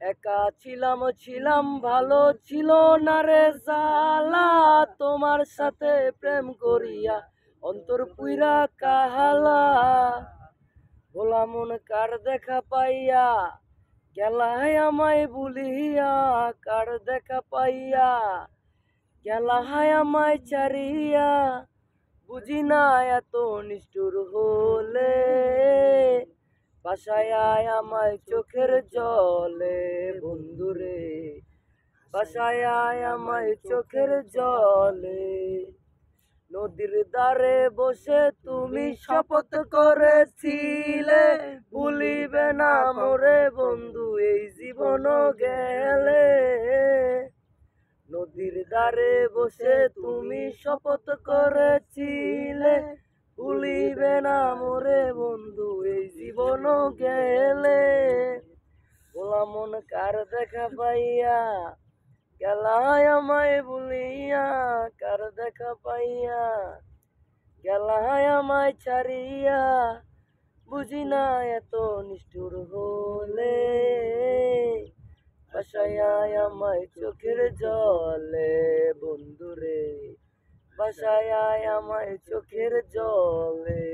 একা ছিলাম ভালো ছিল না রে জালা, তোমার সাথে প্রেম করিয়া অন্তর পুইরা কাহালা। ভোলা মন কার দেখা পাইয়া গেলায় আমায় ভুলিয়া, কার দেখা পাইয়া গেলায় আমায় চারিয়া। বুঝি না এত নিষ্ঠুর হলে, বাসায় আয় আমায় চোখের জলে বন্ধুরে, বাসায় আয় আমায় চোখের জলে। নদীর ধারে বসে তুমি শপথ করেছিলে, ভুলিবে না মোরে বন্ধু এই জীবন গেলে। নদীর ধারে বসে তুমি শপথ করেছিলে, ভুলিবে না মোরে বন্ধু এই জীবন গেলে। ভোলা মন কার দেখা পাইয়া গেলায় আমায় ভুলিয়া, কার দেখা পাইয়া গেলায় আমায় ছাড়িয়া। বুঝি না এত নিষ্ঠুর হলে, বাসায় আয় আমায় চোখের জলে বন্ধুরে, বাসায় আয় আমায় চোখের জলে।